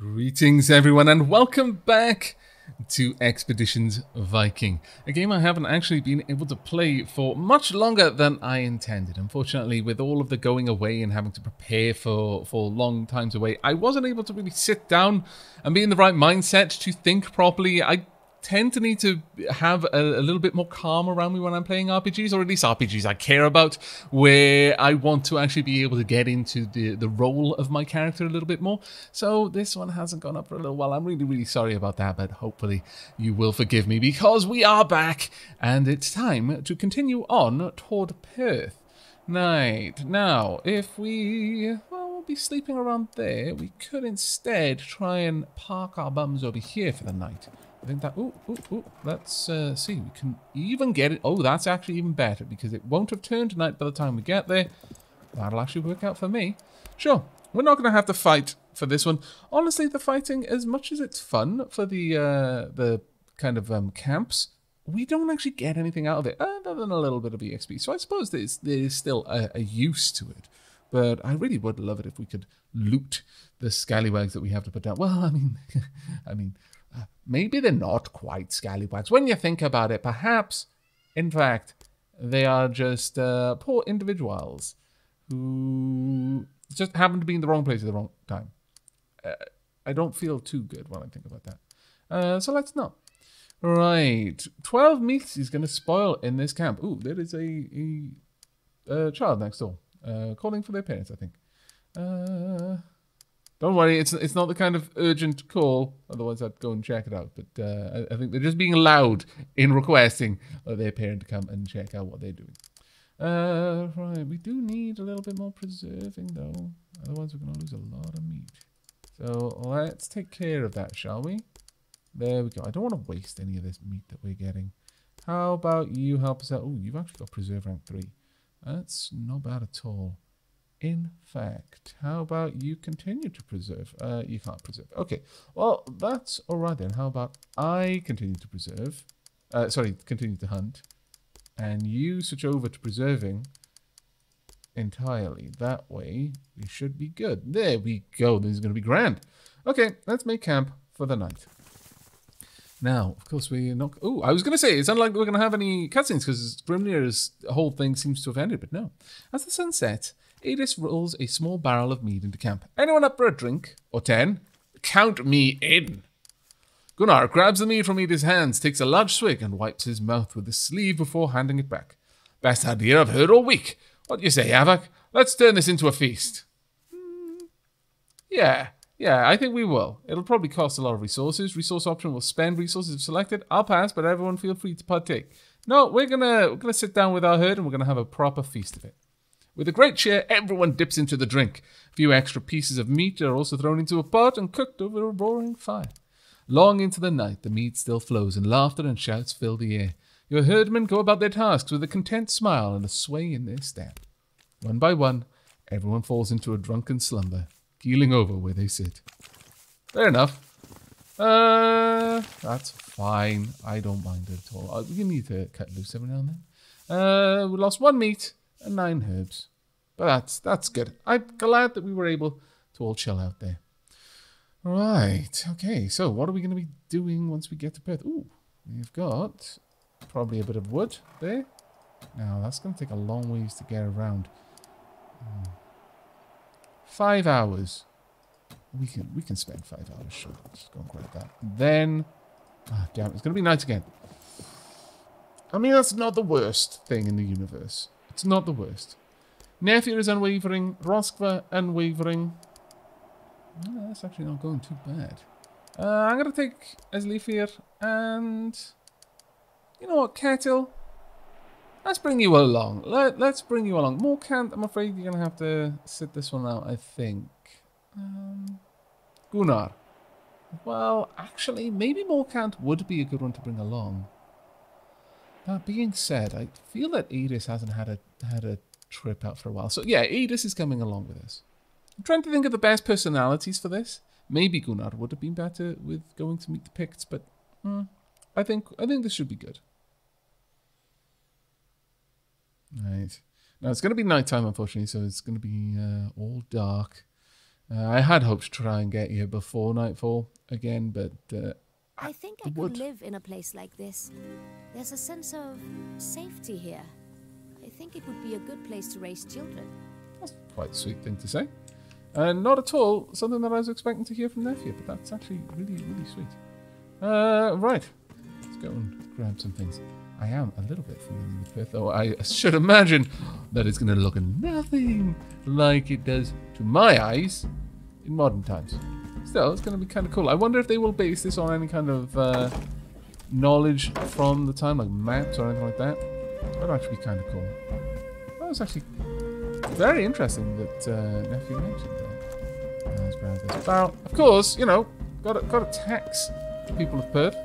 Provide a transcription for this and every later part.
Greetings everyone and welcome back to Expeditions Viking, a game I haven't actually been able to play for much longer than I intended. Unfortunately, with all of the going away and having to prepare for long times away, I wasn't able to really sit down and be in the right mindset to think properly. I tend to need to have a little bit more calm around me when I'm playing RPGs, or at least RPGs I care about, where I want to actually be able to get into the role of my character a little bit more. So this one hasn't gone up for a little while. I'm really sorry about that, but hopefully you will forgive me because we are back and it's time to continue on toward Perth. Right, now if we'll be sleeping around there, we could instead try and park our bums over here for the night. I think that, let's see, we can even get it. Oh, that's actually even better because it won't have turned tonight by the time we get there. That'll actually work out for me. Sure, we're not going to have to fight for this one. Honestly, the fighting, as much as it's fun for the kind of camps, we don't actually get anything out of it other than a little bit of EXP. So I suppose there's still a use to it. But I really would love it if we could loot the scallywags that we have to put down. Well, I mean, maybe they're not quite scallywags. When you think about it, perhaps, in fact, they are just poor individuals who just happen to be in the wrong place at the wrong time. I don't feel too good when I think about that. So let's not. Right. 12 meats is going to spoil in this camp. Ooh, there is a child next door calling for their parents, I think. Don't worry, it's not the kind of urgent call, otherwise I'd go and check it out. But I think they're just being loud in requesting their parent to come and check out what they're doing. Right, we do need a little bit more preserving though, otherwise we're going to lose a lot of meat. So let's take care of that, shall we? There we go. I don't want to waste any of this meat that we're getting. How about you help us out? Oh, you've actually got preserve rank 3. That's not bad at all. In fact, how about you continue to preserve? You can't preserve. Okay, well, that's all right then. How about I continue to preserve? Continue to hunt. And you switch over to preserving entirely. That way, we should be good. There we go. This is going to be grand. Okay, let's make camp for the night. Now, of course, we're not... Oh, I was going to say, it's unlikely we're going to have any cutscenes because Grimnir's whole thing seems to have ended, but no. As the sun sets, Adis rolls a small barrel of mead into camp. Anyone up for a drink? Or 10? Count me in. Gunnar grabs the mead from Adis' hands, takes a large swig, and wipes his mouth with the sleeve before handing it back. Best idea I've heard all week. What do you say, Aavak? Let's turn this into a feast. Yeah, I think we will. It'll probably cost a lot of resources. Resource option will spend resources if selected. I'll pass, but everyone feel free to partake. No, we're gonna sit down with our herd and we're gonna have a proper feast of it. With a great cheer, everyone dips into the drink. A few extra pieces of meat are also thrown into a pot and cooked over a roaring fire. Long into the night, the mead still flows and laughter and shouts fill the air. Your herdmen go about their tasks with a content smile and a sway in their step. One by one, everyone falls into a drunken slumber, keeling over where they sit. Fair enough. That's fine. I don't mind it at all. We need to cut loose every now and then. We lost 1 meat and 9 herbs. But that's good. I'm glad that we were able to all chill out there. Right. Okay, so what are we going to be doing once we get to Perth? Ooh, we've got probably a bit of wood there. Now, that's going to take a long ways to get around. 5 hours. We can spend 5 hours, sure. Just go and grab that. Then, damn, it's going to be night again. I mean, that's not the worst thing in the universe. It's not the worst. Nefir is unwavering. Roskva, unwavering. That's actually not going too bad. I'm going to take Eslifir and... You know what, Kettle? Let's bring you along. Let's bring you along. Morkant, I'm afraid you're going to have to sit this one out, I think. Gunnar. Well, actually, maybe Morkant would be a good one to bring along. That being said, I feel that Adis hasn't had a trip out for a while. So yeah, Adis is coming along with us. I'm trying to think of the best personalities for this. Maybe Gunnar would have been better with going to meet the Picts, but I think this should be good. Right. Now, it's going to be nighttime, unfortunately, so it's going to be all dark. I had hoped to try and get here before nightfall again, but I think I could live in a place like this. There's a sense of safety here. I think it would be a good place to raise children. That's quite a sweet thing to say. Not at all something that I was expecting to hear from Nephew, but that's actually really, really sweet. Right. Let's go and grab some things. I am a little bit familiar with Perth, though I should imagine that it's going to look nothing like it does to my eyes in modern times. Still, it's going to be kind of cool. I wonder if they will base this on any kind of knowledge from the time, like maps or anything like that. That would actually be kind of cool. That was actually very interesting that Nephew mentioned that. Let's grab this barrel. Of course, you know, got to tax the people of Perth.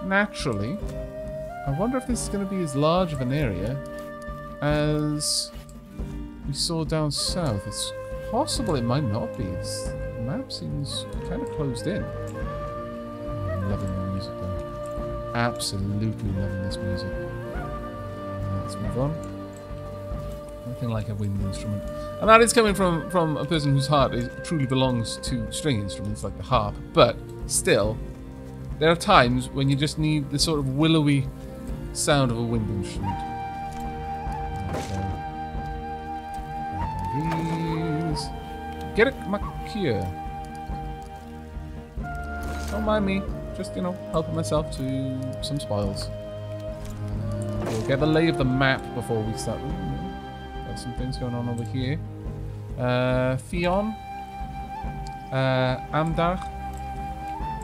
Naturally. I wonder if this is going to be as large of an area as we saw down south. It's possible it might not be. The map seems kind of closed in. I'm loving the music though. Absolutely loving this music. Let's move on. Nothing like a wind instrument. And that is coming from a person whose heart truly belongs to string instruments like the harp. But still, there are times when you just need the sort of willowy sound of a wind instrument. These. Get it, Macure. Don't mind me. Just, you know, helping myself to some spoils. We'll get the lay of the map before we start. Ooh, got some things going on over here. Theon. Amdar.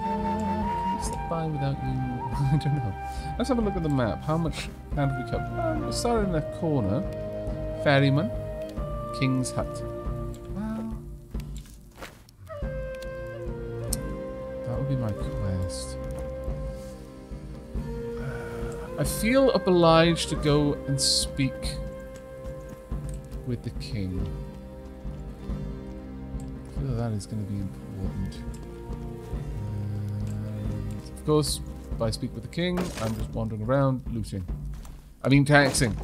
Can we slip by without you? I don't know. Let's have a look at the map. How much ground have we covered? We'll start in the corner. Ferryman. King's Hut. Well, that would be my quest. I feel obliged to go and speak with the king. I feel that is going to be important. Of course, if I speak with the king, I'm just wandering around looting. I mean taxing.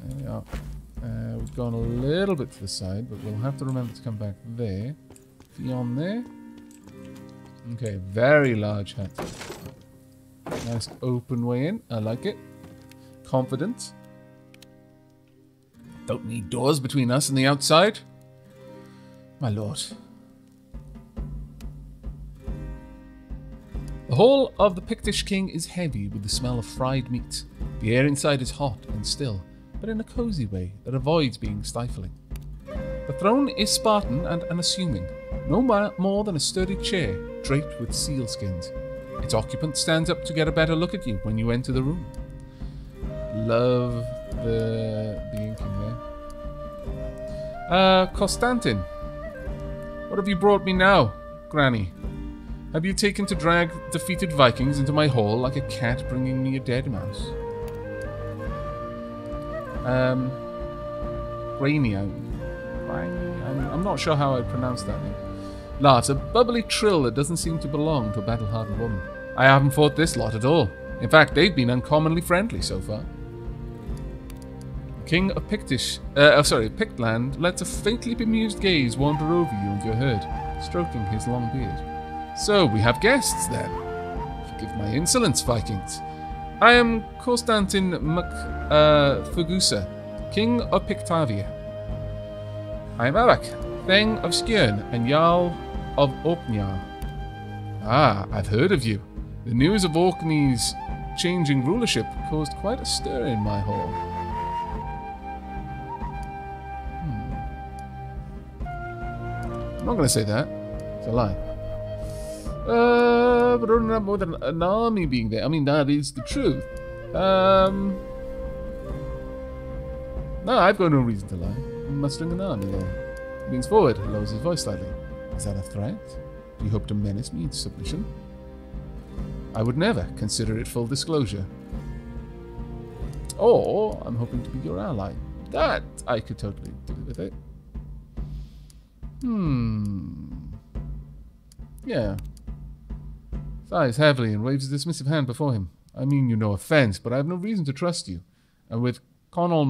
There we are. We've gone a little bit to the side, but we'll have to remember to come back there. Beyond there. Okay, very large hut. Nice open way in. I like it. Confident. Don't need doors between us and the outside. My lord. The hall of the Pictish king is heavy with the smell of fried meat. The air inside is hot and still, but in a cozy way that avoids being stifling. The throne is Spartan and unassuming, no more than a sturdy chair draped with sealskins. Its occupant stands up to get a better look at you when you enter the room. Love the inking there. Constantin, what have you brought me now, Granny? Have you taken to drag defeated Vikings into my hall like a cat bringing me a dead mouse? Rainy, I'm not sure how I'd pronounce that name. Laughs, a bubbly trill that doesn't seem to belong to a battle-hardened woman. I haven't fought this lot at all. In fact, they've been uncommonly friendly so far. The king of Pictland lets a faintly bemused gaze wander over you and your herd, stroking his long beard. So, we have guests, then. Forgive my insolence, Vikings. I am Constantin Fugusa, king of Pictavia. I am Aavak, Theng of Skjern and Jarl of Orkney. Ah, I've heard of you. The news of Orkney's changing rulership caused quite a stir in my hall. I'm not going to say that. It's a lie. But not more than an army being there. I mean, that is the truth. No, I've got no reason to lie. I'm mustering an army there. Leans forward, lowers his voice slightly. Is that a threat? Do you hope to menace me into submission? I would never consider it full disclosure. Or, I'm hoping to be your ally. That, I could totally do with it. Yeah. Sighs heavily and waves a dismissive hand before him. I mean you no offence, but I have no reason to trust you. And with Conall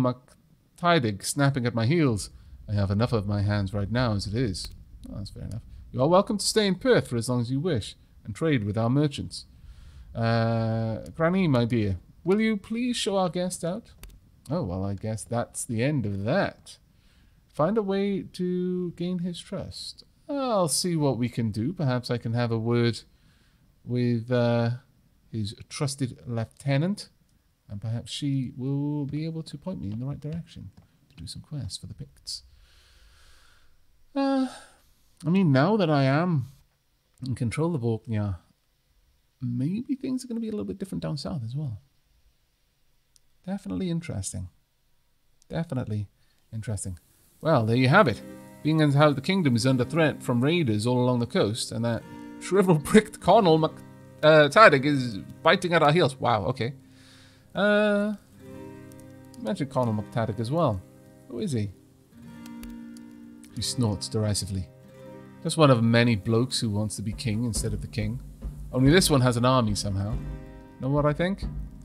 MacTydig snapping at my heels, I have enough of my hands right now as it is. Oh, that's fair enough. You are welcome to stay in Perth for as long as you wish, and trade with our merchants. Granny, my dear, will you please show our guest out? Oh, well, I guess that's the end of that. Find a way to gain his trust. I'll see what we can do. Perhaps I can have a word with his trusted lieutenant, and perhaps she will be able to point me in the right direction to do some quests for the Picts. I mean, now that I am in control of Orkney, maybe things are going to be a little bit different down south as well. Definitely interesting. Definitely interesting. Well, there you have it. Being as how the kingdom is under threat from raiders all along the coast, and that shrivel-bricked Colonel Tadig is biting at our heels. Wow, okay. Mention Colonel McTaddick as well. Who is he? He snorts derisively. Just one of many blokes who wants to be king instead of the king. Only this one has an army somehow. Know what I think?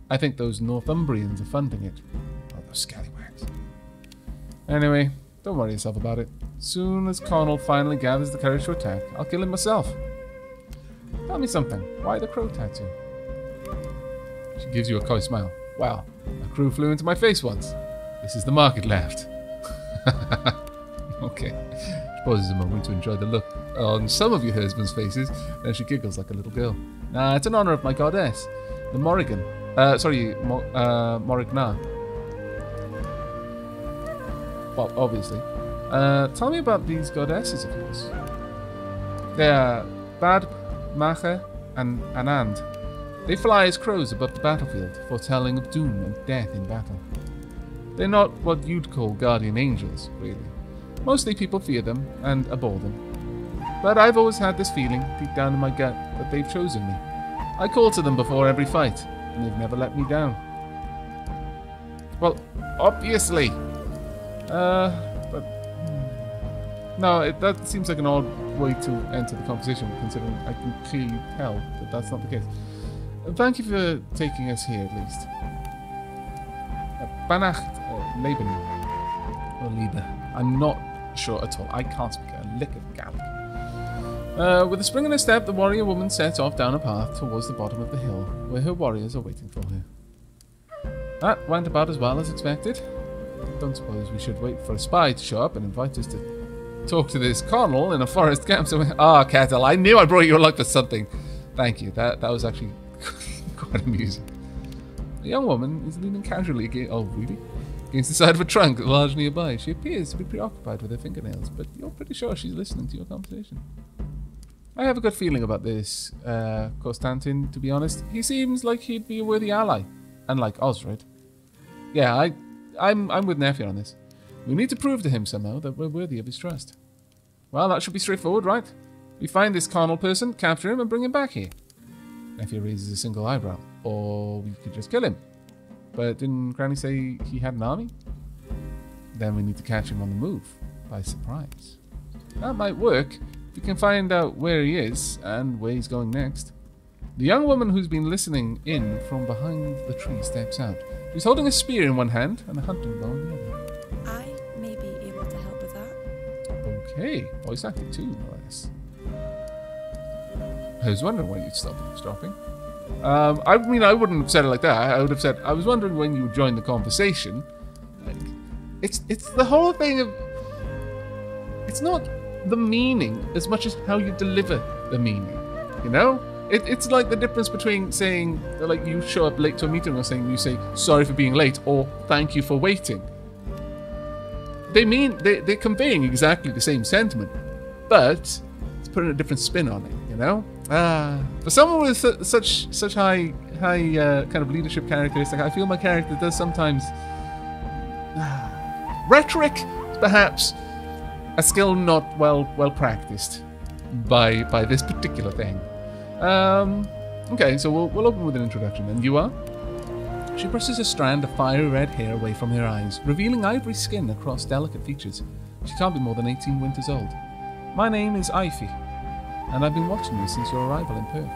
I think those Northumbrians are funding it. Oh, those scallywags. Anyway, don't worry yourself about it. Soon as Connell finally gathers the courage to attack, I'll kill him myself. Tell me something. Why the crow tattoo? She gives you a coy smile. Wow, a crow flew into my face once. This is the market left. Okay. She pauses a moment to enjoy the look on some of your husband's faces, then she giggles like a little girl. It's in honor of my goddess, the Morrigan. Morrigna. Well, obviously. Tell me about these goddesses of yours. They are Bad, Macha, and Anand. They fly as crows above the battlefield, foretelling of doom and death in battle. They're not what you'd call guardian angels, really. Mostly people fear them and abhor them. But I've always had this feeling, deep down in my gut, that they've chosen me. I call to them before every fight, and they've never let me down. Well, obviously. No, that seems like an odd way to enter the conversation, considering I can clearly tell that that's not the case. Thank you for taking us here, at least. Banacht Leben. Or Liebe. I'm not sure at all. I can't speak a lick of Gaelic. With a spring in her step, the warrior woman sets off down a path towards the bottom of the hill, where her warriors are waiting for her. That went about as well as expected. Don't suppose we should wait for a spy to show up and invite us to talk to this colonel in a forest camp somewhere. Ah, Kettle, I knew I brought you luck for something. Thank you. That was actually quite amusing. The young woman is leaning casually against the side of a trunk large nearby. She appears to be preoccupied with her fingernails, but you're pretty sure she's listening to your conversation. I have a good feeling about this, Constantin, to be honest. He seems like he'd be a worthy ally, unlike Osred. Yeah, I'm with Nephew on this. We need to prove to him somehow that we're worthy of his trust. Well, that should be straightforward, right? We find this carnal person, capture him, and bring him back here. Nephew raises a single eyebrow. Or we could just kill him. But didn't Granny say he had an army? Then we need to catch him on the move, by surprise. That might work. We can find out where he is and where he's going next. The young woman who's been listening in from behind the tree steps out. She's holding a spear in one hand and a hunting bow in the other. I may be able to help with that. Okay, voice acted too, no less. I was wondering when you'd stop eavesdropping. I mean, I wouldn't have said it like that. I would have said, I was wondering when you would join the conversation. Like, it's the whole thing of... It's not the meaning as much as how you deliver the meaning, you know? It's like the difference between saying, like, you show up late to a meeting or saying you say, sorry for being late, or thank you for waiting. They're conveying exactly the same sentiment, but it's putting a different spin on it, you know? For someone with such high kind of leadership characteristic, I feel my character does sometimes... rhetoric is perhaps a skill not well practiced by this particular thing. Okay, so we'll open with an introduction. And you are? She brushes a strand of fiery red hair away from her eyes, revealing ivory skin across delicate features. She can't be more than 18 winters old. My name is Ivy, and I've been watching you since your arrival in Perth.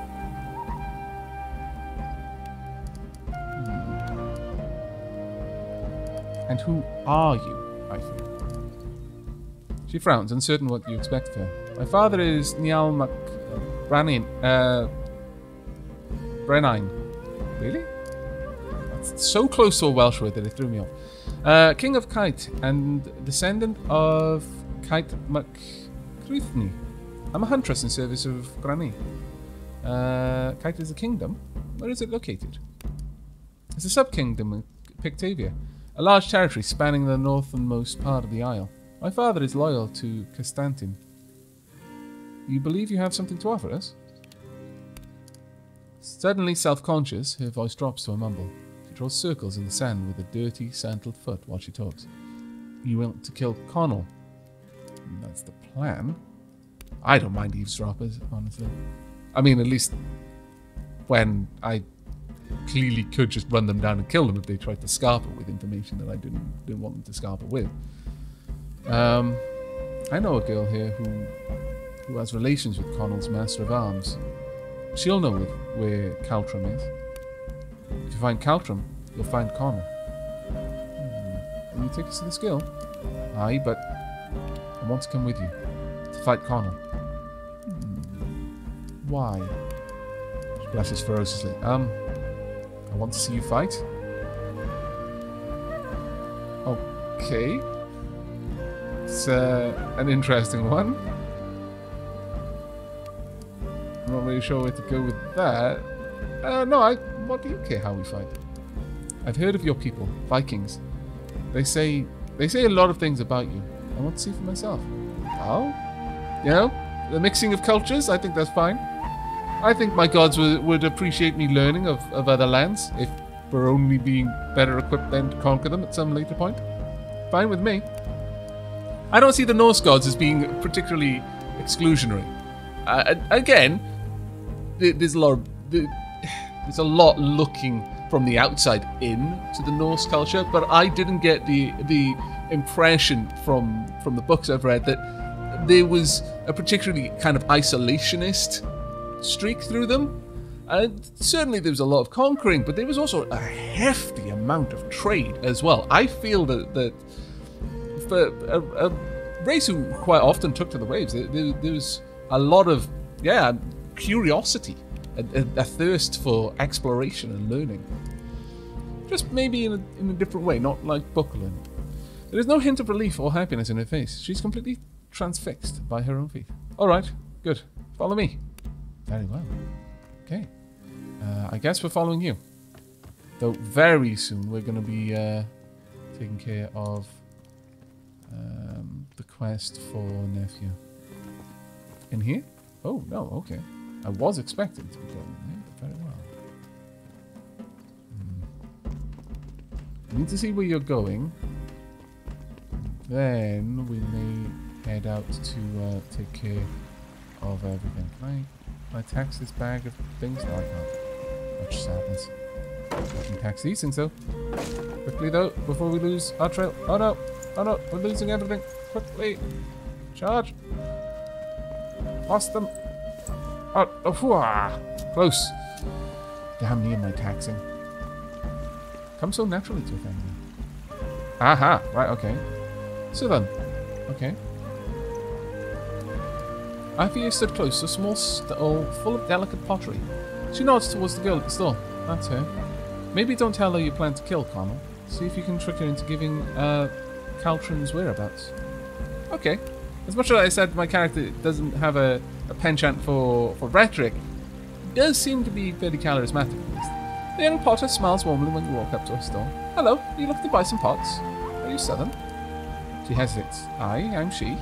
And who are you, Ivy? She frowns, uncertain what you expect of her. My father is Niall Brenine. Really? That's so close to a Welsh word that it threw me off. King of Kite and descendant of Kite MacCruithne. I'm a huntress in service of Granny. Kite is a kingdom. Where is it located? It's a sub-kingdom of Pictavia, a large territory spanning the northernmost part of the isle. My father is loyal to Constantin. You believe you have something to offer us? Suddenly self-conscious, her voice drops to a mumble. She draws circles in the sand with a dirty, sandaled foot while she talks. You want to kill Connell? That's the plan. I don't mind eavesdroppers, honestly. I mean, at least when I clearly could just run them down and kill them if they tried to scarper with information that I didn't want them to scarper with. I know a girl here who has relations with Connell's Master of Arms. She'll know where Caltrum is. If you find Caltrum, you'll find Connell. Will you take us to the skill? Aye, but I want to come with you to fight Connell. Why? She blushes ferociously. I want to see you fight. Okay. It's an interesting one. I'm not really sure where to go with that. No, what do you care how we fight? I've heard of your people, Vikings. They say a lot of things about you. I want to see for myself. Oh? You know, the mixing of cultures, I think that's fine. I think my gods would appreciate me learning of other lands, if we're only being better equipped then to conquer them at some later point. Fine with me. I don't see the Norse gods as being particularly exclusionary. Again, there's a lot looking from the outside in to the Norse culture, but I didn't get the impression from the books I've read that there was a particularly kind of isolationist streak through them. Certainly there was a lot of conquering, but there was also a hefty amount of trade as well. I feel that for a race who quite often took to the waves, there was a lot of curiosity, a thirst for exploration and learning. Just maybe in a different way, not like book learning. There is no hint of relief or happiness in her face. She's completely transfixed by her own feat. All right, good. Follow me. Very well. Okay. I guess we're following you. Though very soon we're going to be taking care of the quest for nephew. In here? Oh, no, okay. I was expecting to be going in there, but very well. I need to see where you're going. Then we may head out to take care of everything. Can I tax this bag of things? No, I can't. Much sadness. I can tax these things though. Quickly though, before we lose our trail. Oh no! Oh no! We're losing everything. Quickly! Charge! Lost them! Close! Damn me and my taxing. Comes so naturally to a family. Aha! Right, okay. So then. Okay. Afia stood close to a small stall full of delicate pottery. She nods towards the girl at the stall. That's her. Maybe don't tell her you plan to kill Connell. See if you can trick her into giving Caltrum's whereabouts. Okay. As much as I said my character doesn't have a penchant for rhetoric, it does seem to be fairly charismatic at least. The young potter smiles warmly when you walk up to her stall. Hello, are you looking to buy some pots? Are you southern? She hesitates. Aye, I'm she.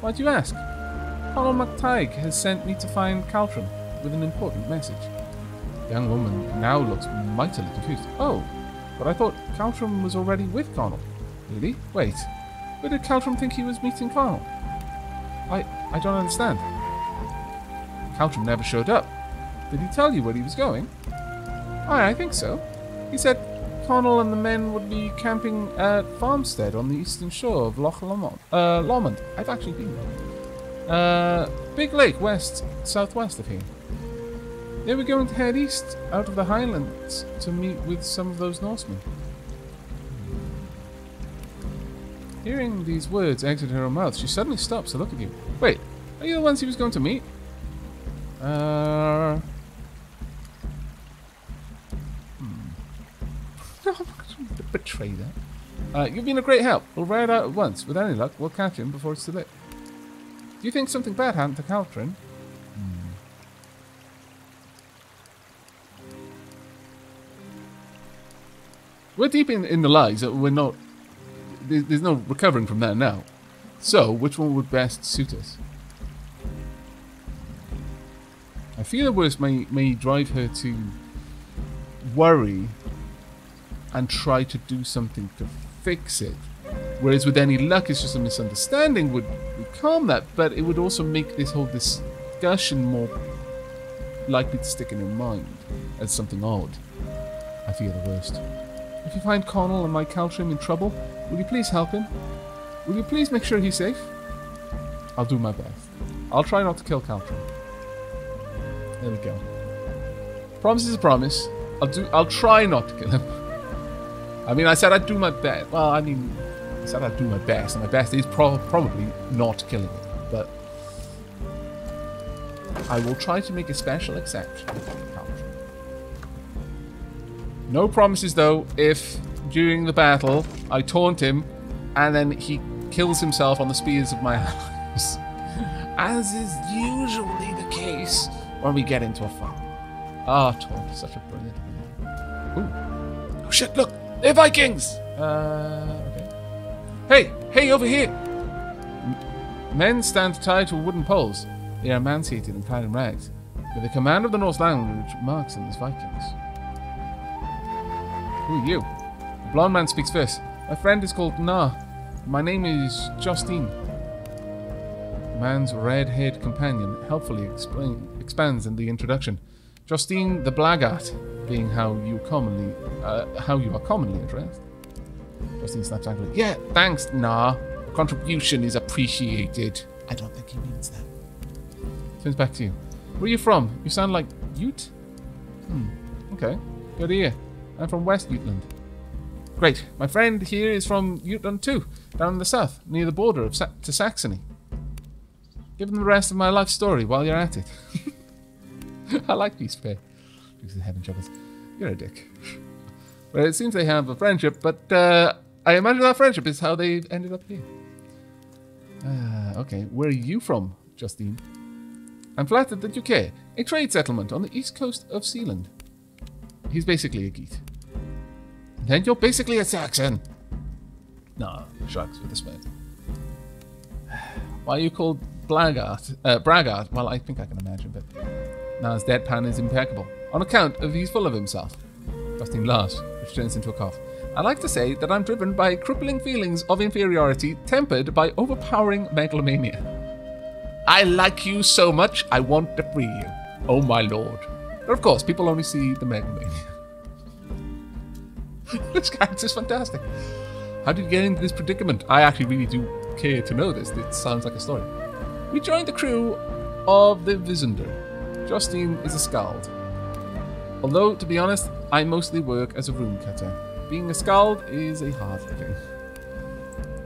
Why do you ask? Connell MacTaig has sent me to find Caltrum with an important message. The young woman now looks mightily confused. Oh, but I thought Caltrum was already with Connell. Really? Wait, where did Caltrum think he was meeting Connell? I don't understand. Caltrum never showed up. Did he tell you where he was going? Aye, I think so. He said Connell and the men would be camping at Farmstead on the eastern shore of Loch Lomond. I've actually been there. Big lake southwest of here. They were going to head east out of the Highlands to meet with some of those Norsemen. Hearing these words exit her mouth, she suddenly stops to look at you. Wait, are you the ones he was going to meet? Betray that. You've been a great help. We'll ride out at once. With any luck, we'll catch him before it's too late. Do you think something bad happened to Caltrin? We're deep in the lies. We're not... There's no recovering from that now. So, which one would best suit us? I fear the worst may drive her to worry and try to do something to fix it. Whereas with any luck, it's just a misunderstanding would calm that, but it would also make this whole discussion more likely to stick in her mind as something odd. I fear the worst. If you find Connell and my Caltrim in trouble, will you please help him? Will you please make sure he's safe? I'll do my best. I'll try not to kill Caltrim. There we go. Promise is a promise. I'll try not to kill him. I mean, I said I'd do my best. Well, I mean, I said I'd do my best, and my best is probably not killing him. But I will try to make a special exception for Caltrim. No promises, though, if during the battle I taunt him and then he kills himself on the spears of my allies. As is usually the case when we get into a fight. Ah, taunt is such a brilliant thing. Ooh. Oh shit, look! They're Vikings! Okay. Hey, over here! Men stand tied to wooden poles. They are emaciated and clad in rags. With the command of the Norse language marks them as Vikings. Who are you? The blonde man speaks first. My friend is called Na. My name is Justine. The man's red-haired companion helpfully expands in the introduction. Justine the Blackguard, being how you are commonly addressed. Justine snaps angrily. Yeah, thanks, Na. Contribution is appreciated. I don't think he means that. Turns back to you. Where are you from? You sound like Ute? Okay. Good to hear. I'm from West Jutland. Great. My friend here is from Jutland too, down in the south, near the border to Saxony. Give them the rest of my life story while you're at it. I like these fair. The heaven chuckles. You're a dick. Well, it seems they have a friendship, but I imagine that friendship is how they ended up here. Okay. Where are you from, Justine? I'm flattered that you care. A trade settlement on the east coast of Sealand. He's basically a Geet. Then you're basically a Saxon. No, shrugs with a smile. Why are you called Braggart? Well, I think I can imagine, but Na's deadpan is impeccable. On account of he's full of himself. Justine laughs, which turns into a cough. I like to say that I'm driven by crippling feelings of inferiority tempered by overpowering megalomania. I like you so much, I want to free you. Oh my lord. But of course, people only see the megalomania. This character's fantastic. How did you get into this predicament? I actually really do care to know this. It sounds like a story. We joined the crew of the Vizender. Justine is a skald. Although, to be honest, I mostly work as a rune cutter. Being a skald is a hard living.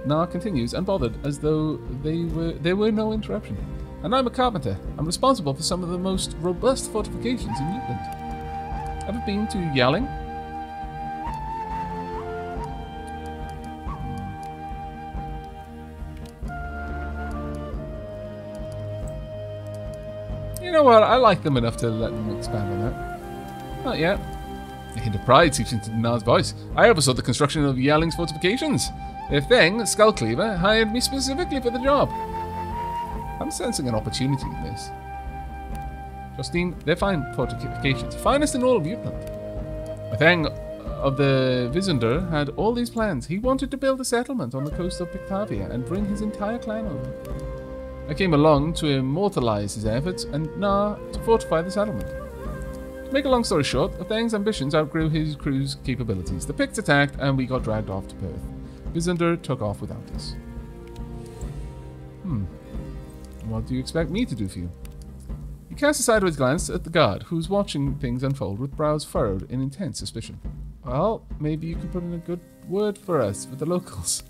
Na continues, unbothered, as though there were no interruption. And I'm a carpenter. I'm responsible for some of the most robust fortifications in Jutland. Ever been to Yelling? You know what? I like them enough to let them expand on that. Not yet. A hint of pride seeps into Na's voice. I oversaw the construction of Yelling's fortifications. Their thing, Skullcleaver, hired me specifically for the job. I'm sensing an opportunity in this. Justine, they're fine fortifications. Finest in all of Jutland. The thing of the Vizender had all these plans. He wanted to build a settlement on the coast of Pictavia and bring his entire clan over. I came along to immortalize his efforts and Na to fortify the settlement. To make a long story short, the Thang's ambitions outgrew his crew's capabilities. The Picts attacked and we got dragged off to Perth. Vizender took off without us. What do you expect me to do for you? He casts a sideways glance at the guard, who's watching things unfold with brows furrowed in intense suspicion. Well, maybe you could put in a good word for us with the locals.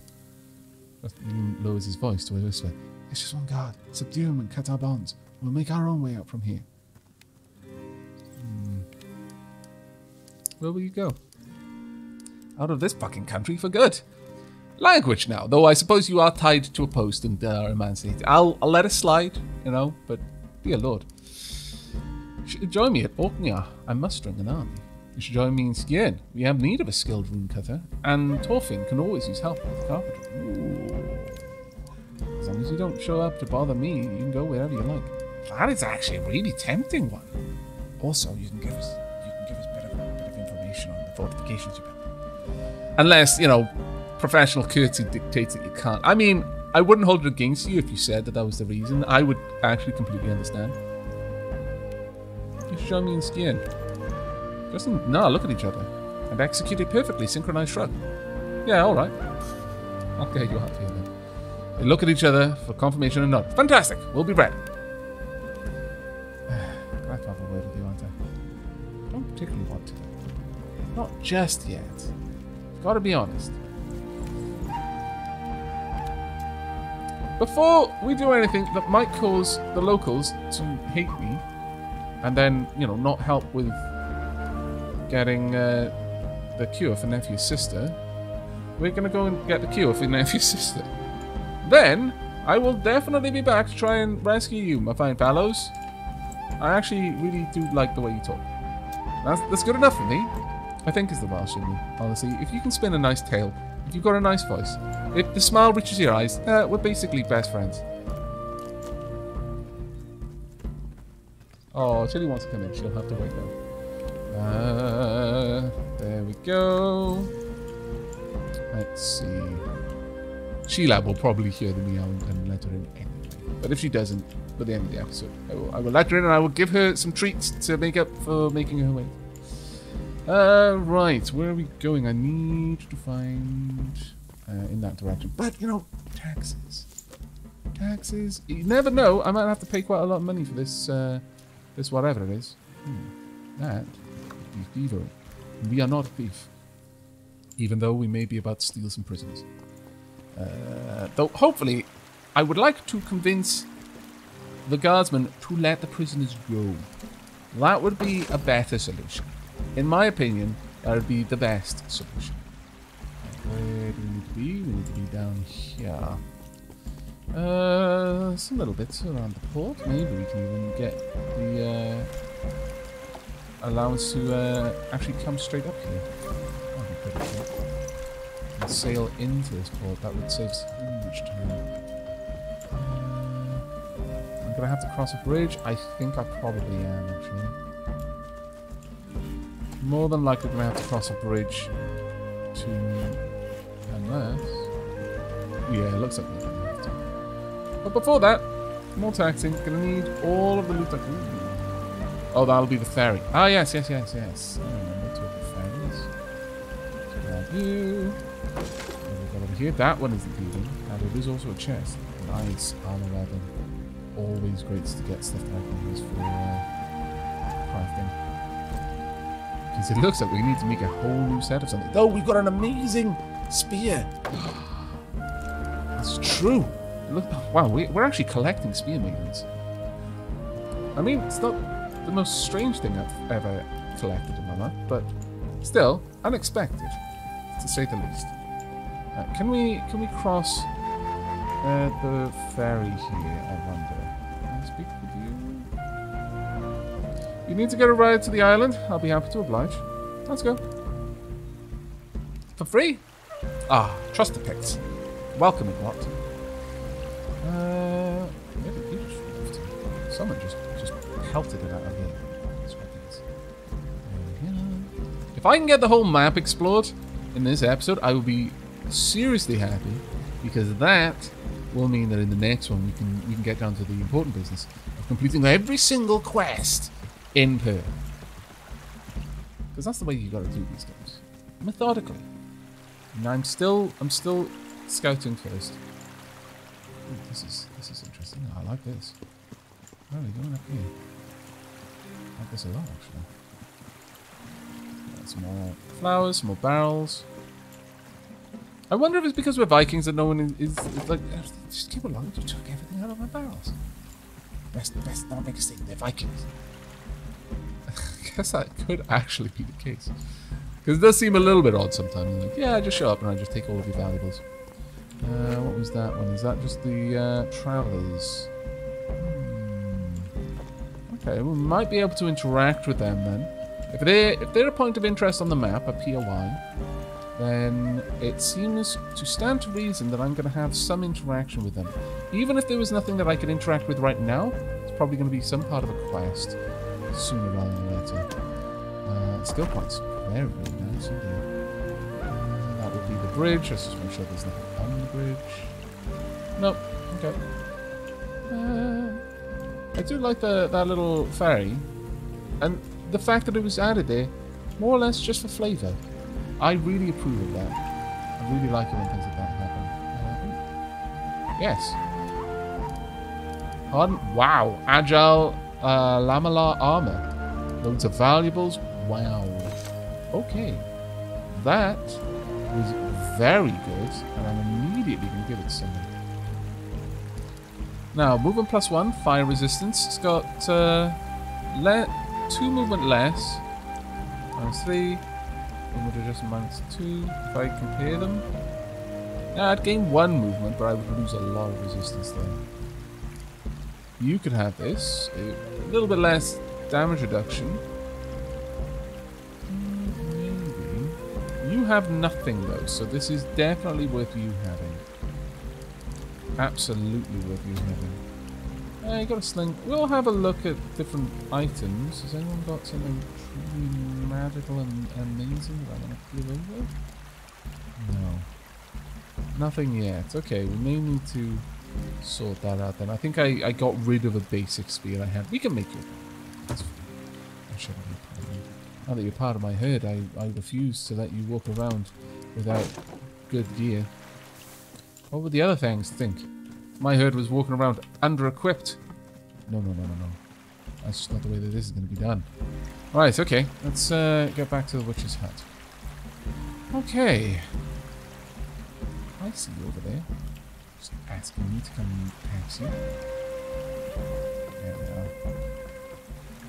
He lowers his voice to a whisper. It's just one guard. Subdue him and cut our bonds. We'll make our own way out from here. Where will you go? Out of this fucking country for good. Language now, though I suppose you are tied to a post and are emancipated. I'll let it slide, you know, but dear lord. You should join me at Orkney. I'm mustering an army. You should join me in Skjern. We have need of a skilled rune cutter, and Thorfinn can always use help with carpentry. Ooh. As long as you don't show up to bother me, you can go wherever you like. That is actually a really tempting one. Also, you can give us a bit of information on the fortifications you built. Unless, you know, professional courtesy dictates that you can't. I mean, I wouldn't hold it against you if you said that was the reason. I would actually completely understand. You should show me in Skjern. Just look at each other. And execute a perfectly synchronized shrug. Yeah, alright. I'll get you out here then. They look at each other for confirmation and nod. Fantastic! We'll be ready. I have to have a word with you, aren't I? Don't particularly want to. Not just yet. Gotta be honest. Before we do anything that might cause the locals to hate me, and then, you know, not help with getting the cure for Nephew's sister, we're gonna go and get the cure for Nephew's sister. Then, I will definitely be back to try and rescue you, my fine fellows. I actually really do like the way you talk. That's good enough for me. I think is the Welsh in me, honestly. If you can spin a nice tale, if you've got a nice voice, if the smile reaches your eyes, we're basically best friends. Oh, Chili wants to come in. She'll have to wait though. There we go. Let's see. Sheila will probably hear the meow and let her in anyway. But if she doesn't, by the end of the episode, I will let her in and I will give her some treats to make up for making her wait. Right, where are we going? I need to find in that direction. But, you know, taxes. Taxes. You never know. I might have to pay quite a lot of money for this, this whatever it is. That is thievery. We are not a thief. Even though we may be about to steal some prisoners. Though, hopefully, I would like to convince the guardsmen to let the prisoners go. That would be a better solution. In my opinion, that would be the best solution. Where do we need to be? We need to be down here. Some little bits around the port. Maybe we can even get the allowance to actually come straight up here. That'd be pretty cool. And sail into this port. That would save so much time. I'm gonna have to cross a bridge. I think I probably am actually. More than likely going to have to cross a bridge to... unless... yeah, it looks like we're going to have to. But before that, more taxing. Going to need all of the loot I can... oh, that'll be the ferry. Ah, yes. I remember to the ferries. So grab you. What have we got over here? That one isn't even. And there is also a chest. Nice. Armor 11. Always great to get stuff that I can use for crafting. Because it looks like we need to make a whole new set of something. Oh, we've got an amazing spear. That's true. Look, wow, we're actually collecting spear maidens. I mean, it's not the most strange thing I've ever collected in my life, but still unexpected, to say the least. Can we cross the ferry here? I wonder. Can I speak with you? You need to get a ride to the island. I'll be happy to oblige. Let's go. For free? Ah, trust the Picts. Welcoming lot. Where did you just move to? Someone just pelted it out of here. That's what it is. If I can get the whole map explored in this episode, I will be seriously happy, because that will mean that in the next one we can get down to the important business of completing every single quest in Perth. Because that's the way you got to do these games, methodically. And I'm still scouting first. Ooh, this is interesting. I like this. Where are we going up here? I like this a lot, actually. Some more flowers, some more barrels. I wonder if it's because we're Vikings that no one is like, just keep along, you took everything out of my barrels. Best not make a statement, they're Vikings. I guess that could actually be the case. Because it does seem a little bit odd sometimes. Like, yeah, just show up and I just take all of your valuables. What was that one? Is that just the travelers? Okay, we might be able to interact with them then. If they're a point of interest on the map, a POI, then it seems to stand to reason that I'm going to have some interaction with them. Even if there was nothing that I could interact with right now, it's probably going to be some part of a quest sooner rather than later. Skill points. Very, very nice indeed. That would be the bridge. Let's just make sure there's nothing on the bridge. Nope. Okay. I do like that little ferry. And the fact that it was added there, more or less just for flavour. I really approve of that. I really like it when things like that happen. Yes. Pardon? Wow. Agile lamellar armour. Loads of valuables. Wow. Okay. That was very good, and I'm immediately going to give it to someone. Now, movement +1, fire resistance. It's got 2 movement less. -3. Movement adjustment -2. If I compare them, yeah, I'd gain 1 movement, but I would lose a lot of resistance there. You could have this. A little bit less damage reduction. Maybe. You have nothing though, so this is definitely worth you having. Absolutely worth you having. You got a sling. We'll have a look at different items. Has anyone got something truly magical and amazing that I want to give over? No. Nothing yet. Okay, we may need to sort that out then. I think I got rid of a basic spear I had. We can make it. That's fine. That shouldn't be a problem. Now that you're part of my herd, I refuse to let you walk around without good gear. What would the other things think? My herd was walking around under-equipped. No. That's just not the way that this is going to be done. Right, okay. Let's get back to the witch's hut. Okay. I see you over there. Just asking me to come taxi. There we are.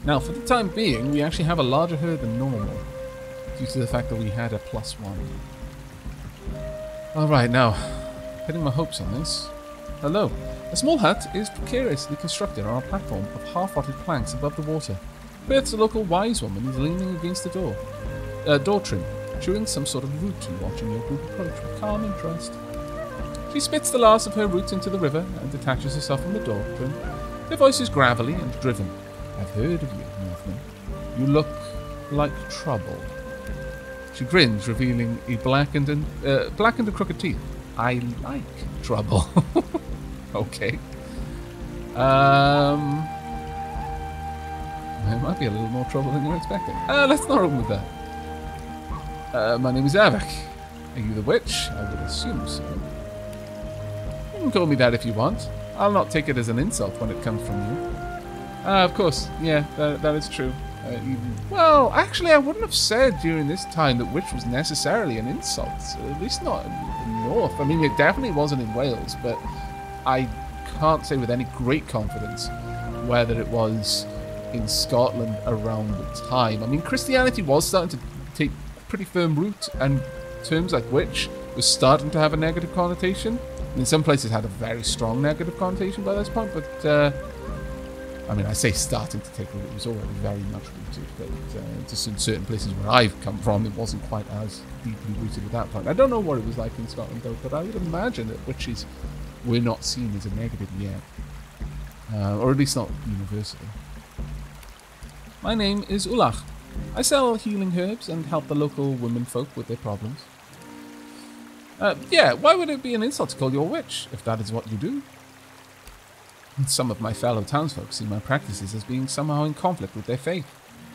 Now, for the time being, we actually have a larger herd than normal, due to the fact that we had a +1. Alright, now, pinning my hopes on this. Hello. A small hut is precariously constructed on a platform of half-rotted planks above the water. Perth's a local wise woman is leaning against the door trim, chewing some sort of root and watching your group approach with calm interest. She spits the last of her roots into the river and detaches herself from the door trim. Her voice is gravelly and driven. I've heard of you, Northman. You look like trouble. She grins, revealing a blackened and crooked teeth. I like trouble. Okay. There might be a little more trouble than you're expecting. Let's not run with that. My name is Aavak. Are you the witch? I would assume so. You can call me that if you want. I'll not take it as an insult when it comes from you. Of course. Yeah, that is true. Well, actually, I wouldn't have said during this time that witch was necessarily an insult. At least not in the north. I mean, it definitely wasn't in Wales, but I can't say with any great confidence whether it was in Scotland around the time. I mean, Christianity was starting to take pretty firm root, and terms like witch was starting to have a negative connotation. In some places, it had a very strong negative connotation by this point, but I mean, I say starting to take root. It was already very much rooted, but just in certain places where I've come from, it wasn't quite as deeply rooted at that point. I don't know what it was like in Scotland, though, but I would imagine that witches were not seen as a negative yet, or at least not universally. My name is Ulach. I sell healing herbs and help the local womenfolk with their problems. Yeah, why would it be an insult to call you a witch, if that is what you do? Some of my fellow townsfolk see my practices as being somehow in conflict with their faith.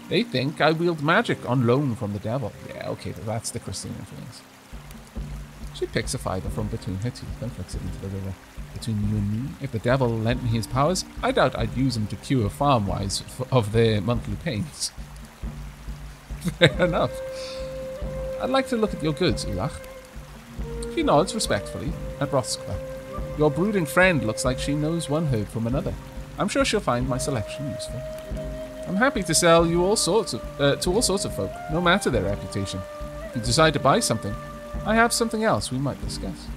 They think I wield magic on loan from the devil. Yeah, okay, that's the Christian influence. She picks a fiver from between her teeth and flicks it into the river. Between you and me, if the devil lent me his powers, I doubt I'd use them to cure farm-wise of their monthly pains. Fair enough. I'd like to look at your goods, Ulach. She nods respectfully at Rothskva. Your brooding friend looks like she knows one herb from another. I'm sure she'll find my selection useful. I'm happy to sell you to all sorts of folk, no matter their reputation. If you decide to buy something, I have something else we might discuss.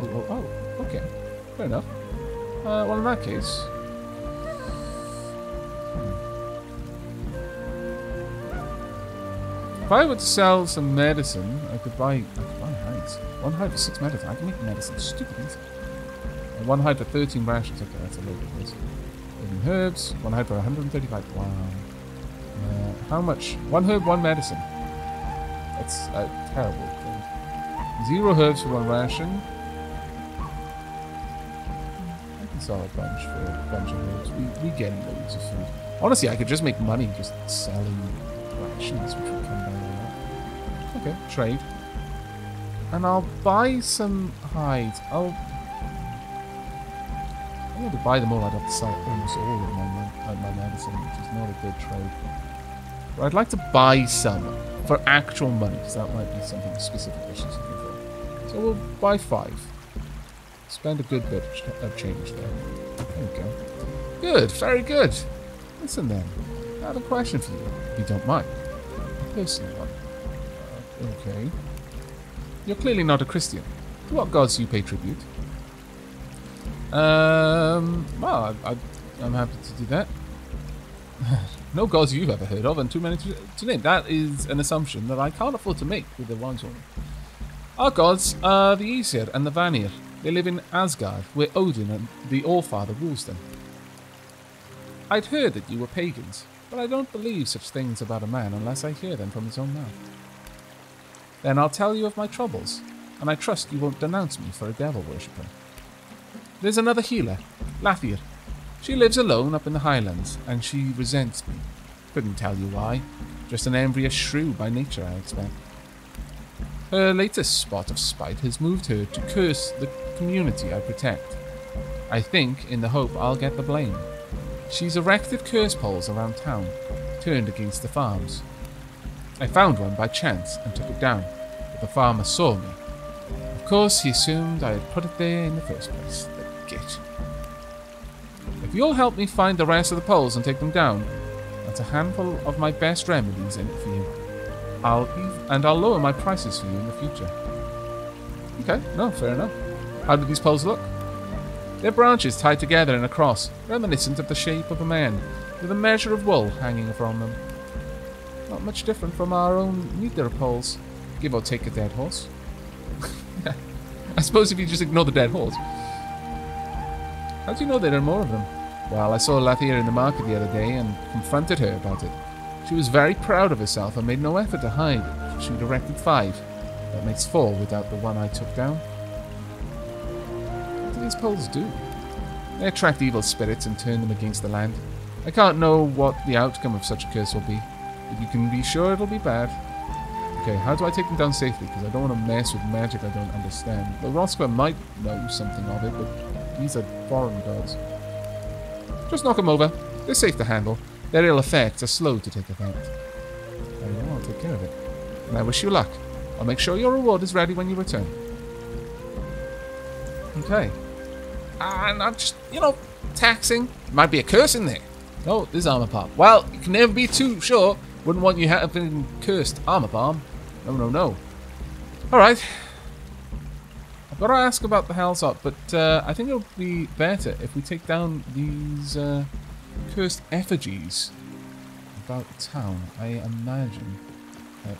Oh, okay. Fair enough. Well, in that case... If I were to sell some medicine, I could buy hides. 1 hide for 6 medicine. I can make medicine stupid easy. 1 hide for 13 rations. Okay, that's a little bit less. 11 herbs. 1 hide for 135. Wow. How much? 1 herb, 1 medicine. That's a terrible thing. 0 herbs for 1 ration. I can sell a bunch for a bunch of herbs. We get loads of food. Honestly, I could just make money just selling rations, which would come down a lot. Okay, trade. And I'll buy some hides. I'm going to buy them all. I'd have to sell almost all of my medicine, which is not a good trade. But I'd like to buy some for actual money, because that might be something specific that she's looking for. So we'll buy 5. Spend a good bit of change there. There we go. Good, very good. Listen then, I have a question for you, if you don't mind. A personal one. Okay. You're clearly not a Christian. To what gods do you pay tribute? Well, I'm happy to do that. No gods you've ever heard of, and too many to name. That is an assumption that I can't afford to make with the ones on. Our gods are the Aesir and the Vanir. They live in Asgard, where Odin and the Allfather rules them. I'd heard that you were pagans, but I don't believe such things about a man unless I hear them from his own mouth. Then I'll tell you of my troubles, and I trust you won't denounce me for a devil worshipper. There's another healer, Lathir. She lives alone up in the highlands, and she resents me. Couldn't tell you why. Just an envious shrew by nature, I expect. Her latest spot of spite has moved her to curse the community I protect. I think in the hope I'll get the blame. She's erected curse poles around town, turned against the farms. I found one by chance and took it down, but the farmer saw me. Of course, he assumed I had put it there in the first place. The git. If you'll help me find the rest of the poles and take them down, that's a handful of my best remedies in it for you. I'll lower my prices for you in the future. Okay, no, fair enough. How do these poles look? They're branches tied together in a cross, reminiscent of the shape of a man, with a measure of wool hanging from them. Not much different from our own meter poles, give or take a dead horse. I suppose if you just ignore the dead horse. How do you know there are more of them? Well, I saw Lathir in the market the other day and confronted her about it. She was very proud of herself and made no effort to hide it. She'd erected 5. That makes 4 without the one I took down. What do these poles do? They attract evil spirits and turn them against the land. I can't know what the outcome of such a curse will be, but you can be sure it'll be bad. Okay, how do I take them down safely? Because I don't want to mess with magic I don't understand. The Rothskard might know something of it, but these are foreign gods. Just knock them over. They're safe to handle. Their ill effects are slow to take effect. Very well, I'll take care of it. And I wish you luck. I'll make sure your reward is ready when you return. Okay. And I'm just, taxing. Might be a curse in there. Oh, there's armor palm. Well, you can never be too sure. Wouldn't want you having cursed armor palm. No. Alright. I've got to ask about the Hellsop, but I think it'll be better if we take down these cursed effigies about town. I imagine that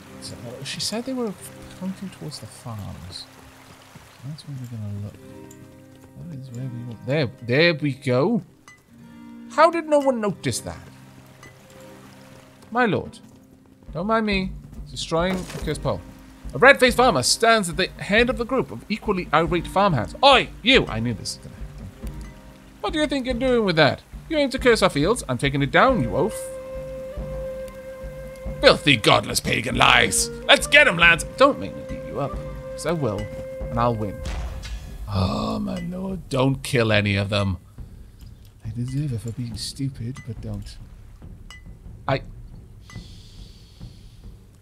she said they were pointing towards the farms. That's where we're going to look. That is where we want. There we go. How did no one notice that? My lord, don't mind me destroying a cursed pole. A red-faced farmer stands at the head of a group of equally irate farmhands. Oi, you! I knew this was going to happen. What do you think you're doing with that? You aim to curse our fields. I'm taking it down, you oaf. Filthy, godless pagan lies. Let's get him, lads. Don't make me beat you up, because I will, and I'll win. Oh, my lord, don't kill any of them. I deserve it for being stupid, but don't.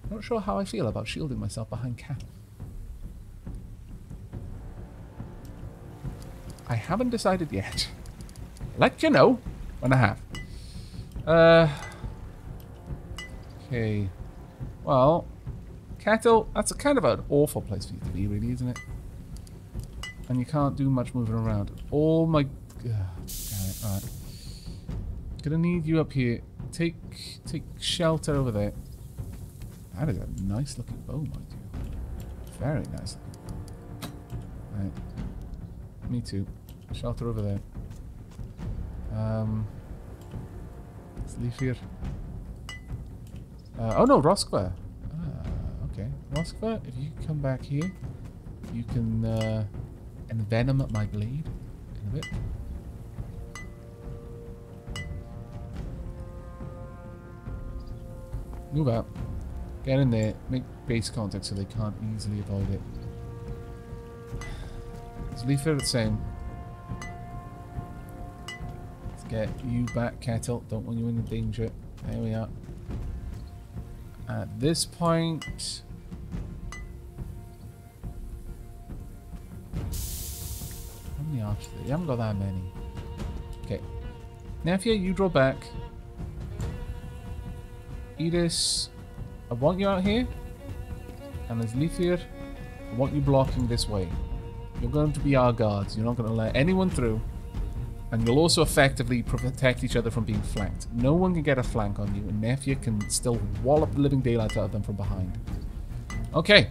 I'm not sure how I feel about shielding myself behind cattle. I haven't decided yet. Let you know when I have. Okay. Well, Kettle, that's a kind of an awful place for you to be, really, isn't it? And you can't do much moving around. Oh my... damn it. Alright. Gonna need you up here. Take shelter over there. That is a nice looking bow, mind you. Very nice looking. Right. Me too. Shelter over there. Let's leave here. Oh no, Roskva. Okay. Roskva, if you come back here, you can envenom my blade in a bit. Move out. Get in there. Make base contact so they can't easily avoid it. Let's leave it the same. Let's get you back, Kettle. Don't want you in danger. There we are. At this point... How many archers? You haven't got that many. Okay. Nefia, you draw back. Edis, I want you out here. And as Leafir, I want you blocking this way. You're going to be our guards. You're not going to let anyone through. And you'll also effectively protect each other from being flanked. No one can get a flank on you, and Nefia can still wallop the living daylights out of them from behind. Okay.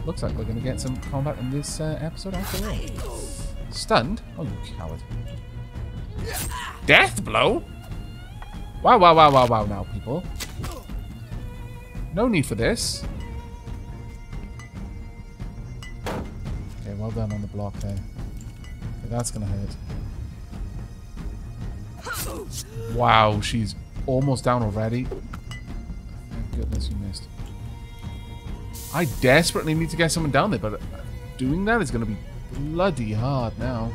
Looks like we're going to get some combat in this episode after all. Stunned? Oh, you coward. Death blow? Wow, wow, wow, wow, wow now, people. No need for this. Okay, well done on the block there. Okay, that's going to hurt. Wow, she's almost down already. Thank goodness you missed. I desperately need to get someone down there, but doing that is going to be bloody hard now.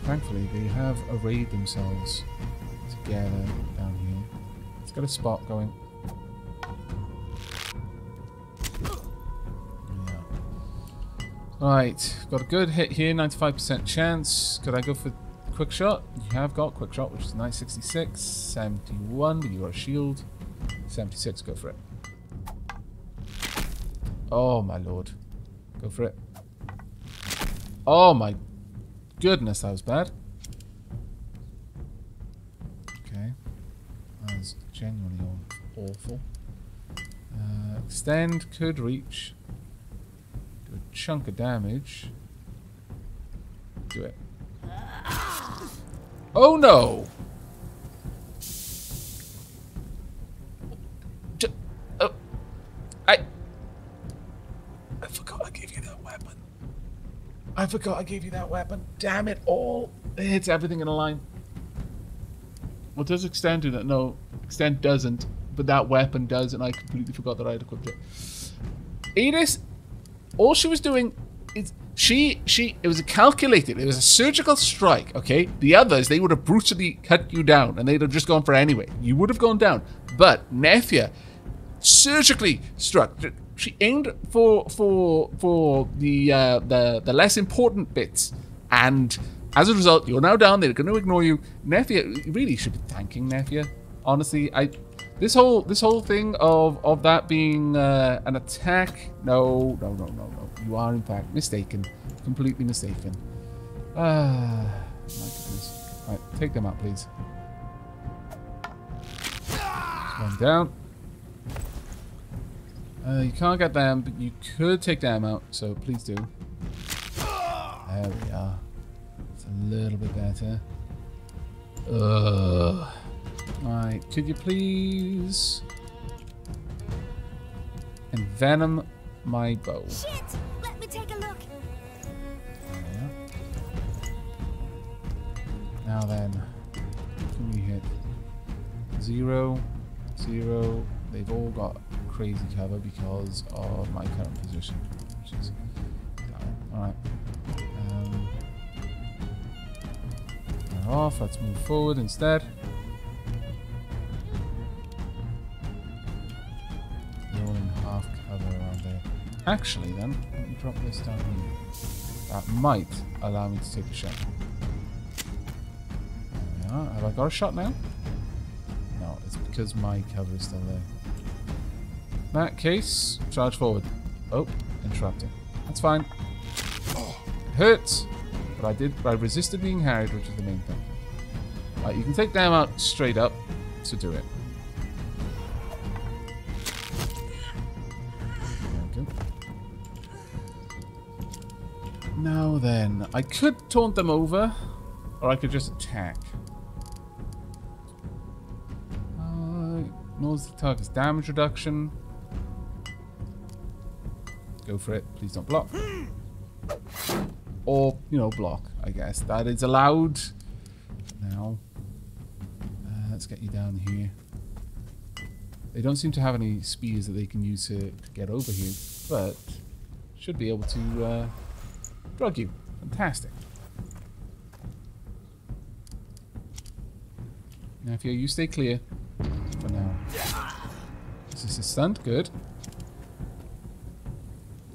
Thankfully, they have arrayed themselves together down here. Let's get a spot going. Right, got a good hit here, 95% chance. Could I go for quick shot? You have got quick shot, which is nice, 66, 71, but you got a shield. 76, go for it. Oh my lord. Go for it. Oh my goodness, that was bad. Okay. That was genuinely awful. Extend, could reach. Do a chunk of damage. Do it. Oh no! I forgot I gave you that weapon. I forgot I gave you that weapon. Damn it all. It hits everything in a line. Well, does Extend do that? No, Extend doesn't. But that weapon does, and I completely forgot that I had equipped it. Edis, all she was doing is it was a calculated, it was a surgical strike, okay? The others, they would have brutally cut you down, and they'd have just gone for it anyway. You would have gone down. But Nefia surgically struck. She aimed for the less important bits, and as a result, you're now down. They're going to ignore you. Nefia, you really should be thanking Nefia. Honestly, this whole thing of that being an attack. No. You are in fact mistaken, completely mistaken. My goodness. Right, take them out, please. One down. You can't get them, but you could take them out, so please do. There we are. It's a little bit better. Right, could you please envenom my bow? Shit! Let me take a look. There we are. Now then, what can we hit? 0, 0. They've all got crazy cover because of my current position, which is alright. Off. Let's move forward instead. They're all in half cover around there. Actually, then, let me drop this down here. That might allow me to take a shot. There we are. Have I got a shot now? No, it's because my cover is still there. In that case, charge forward. Oh, interrupting. That's fine. It hurts, but I resisted being harried, which is the main thing. Right, you can take them out straight up, so do it. There we go. Now then, I could taunt them over, or I could just attack. Knows the target's damage reduction. Go for it. Please don't block. Or, you know, block, I guess. That is allowed. Now, let's get you down here. They don't seem to have any spears that they can use to get over here, but should be able to drug you. Fantastic. Now, if you stay clear for now. Is this a stunt? Good.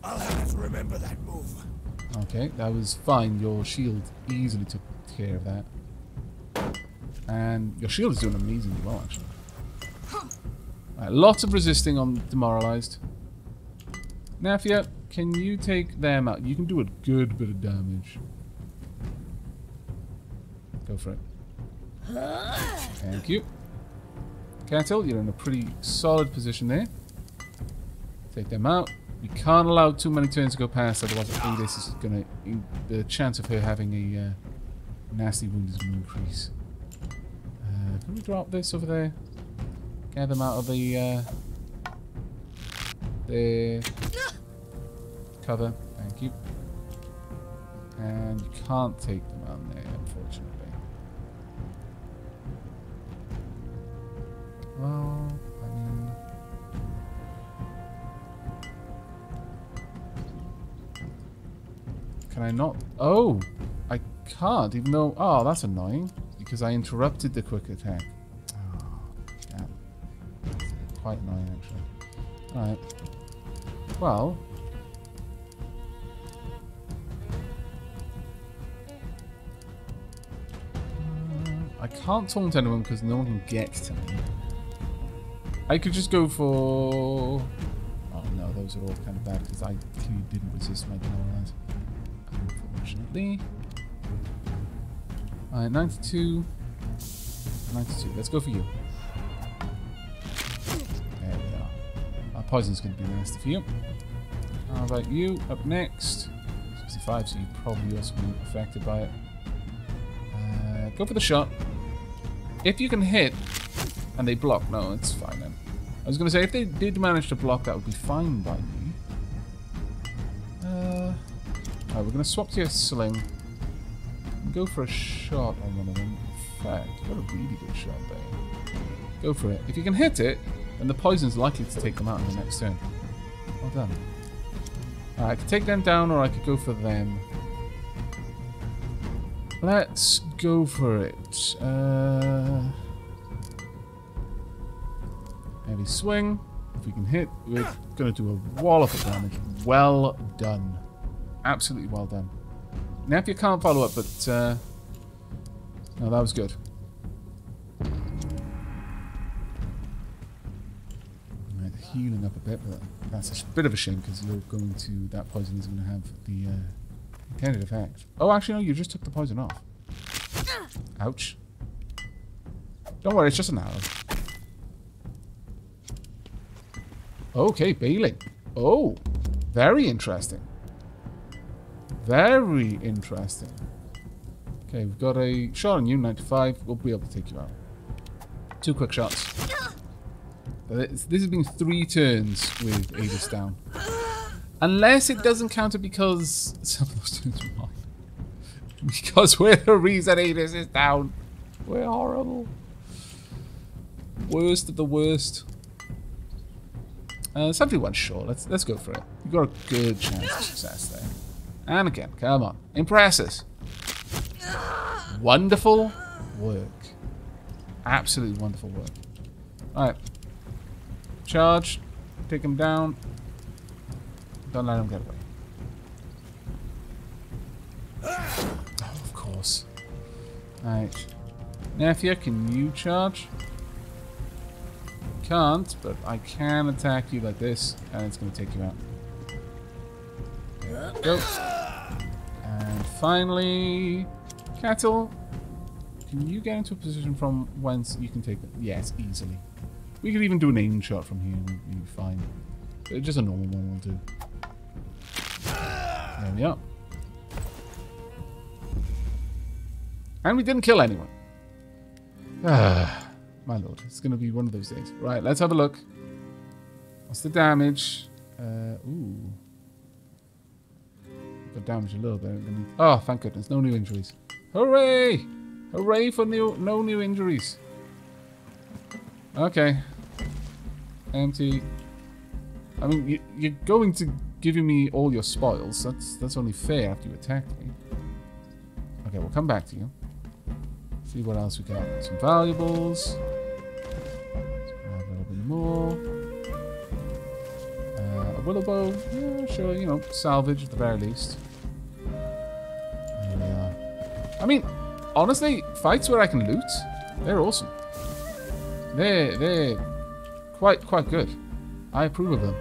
I'll have to remember that move. Okay, that was fine. Your shield easily took care of that. And your shield is doing amazingly well, actually. Right, lots of resisting on Demoralized. Nafia, can you take them out? You can do a good bit of damage. Go for it. Thank you. Cattle, you're in a pretty solid position there. Take them out. We can't allow too many turns to go past, otherwise Adis is gonna... the chance of her having a nasty wound is going to increase. Can we drop this over there? Get them out of the cover. Thank you. And you can't take them out there, unfortunately. Well, I mean... Can I not? Oh! I can't, even though... Oh, that's annoying. Because I interrupted the quick attack. Oh, damn. Quite annoying, actually. Alright. Well... I can't taunt anyone because no one can get to me. I could just go for... Oh no, those are all kind of bad because I clearly didn't resist my demoralize. Unfortunately. Alright, 92. 92. Let's go for you. There we are. Our poison's going to be nasty for you. How about you? Up next. 65, so you probably also be affected by it. Go for the shot. If you can hit and they block, no, it's fine then. I was going to say, if they did manage to block, that would be fine by me. Alright, we're going to swap to your sling. Go for a shot on one of them. In fact, you got a really good shot there. Go for it. If you can hit it, then the poison's likely to take them out in the next turn. Well done. I could take them down, or I could go for them. Let's go for it. Heavy swing. If we can hit, we're going to do a wall of damage. Well done. Absolutely well done. Now if you can't follow up, but no, that was good. Right, healing up a bit, but that's a bit of a shame because you're going to... that poison is going to have the intended effect. Oh, actually, no, you just took the poison off. Ouch. Don't worry, it's just an arrow. Okay, bailing. Oh, very interesting. Very interesting. Okay, we've got a shot on you, 95. We'll be able to take you out. 2 quick shots. This has been 3 turns with Adis down. Unless it doesn't counter because some of those turns are mine. Because we're the reason Adis is down. We're horrible. Worst of the worst. 71 sure. Let's go for it. You've got a good chance of success there. And again, come on. Impress us. Wonderful work. Absolutely wonderful work. Alright. Charge. Take him down. Don't let him get away. Oh, of course. Alright. Nefia, can you charge? Can't, but I can attack you like this, and it's going to take you out. There we go. And finally, Cattle, can you get into a position from whence you can take it? Yes, easily. We could even do an aim shot from here and we'd be fine. But just a normal one will do. There we are. And we didn't kill anyone. Ah, my lord, it's going to be one of those days. Right, let's have a look. What's the damage? Ooh. Got damage a little bit. Oh, thank goodness. No new injuries. Hooray! Hooray for no new injuries. Okay. Empty. I mean, you're going to give me all your spoils. That's only fair after you attacked me. Okay, we'll come back to you. See what else we got. Some valuables. Let's grab a little bit more. A willow bow. Yeah, sure, you know, salvage at the very least. There we are. I mean, honestly, fights where I can loot, they're awesome. They're quite good. I approve of them.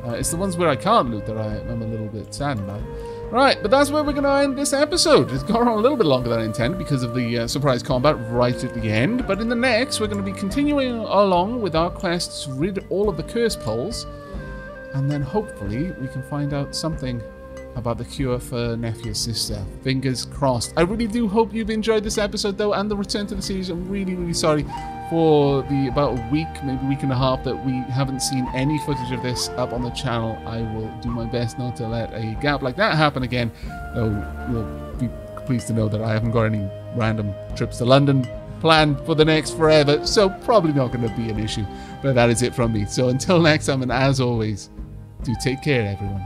It's the ones where I can't loot that I'm a little bit saddened by. Right, but that's where we're going to end this episode. It's gone on a little bit longer than I intended because of the surprise combat right at the end. But in the next, we're going to be continuing along with our quest to rid all of the curse poles. And then hopefully we can find out something about the cure for Nefia's sister. Fingers crossed. I really do hope you've enjoyed this episode though and the return to the series. I'm really sorry for the about a week, maybe week and a half that we haven't seen any footage of this up on the channel. I will do my best not to let a gap like that happen again. Though you'll be pleased to know that I haven't got any random trips to London planned for the next forever, so probably not going to be an issue. But that is it from me. So until next time, and as always, do take care, everyone.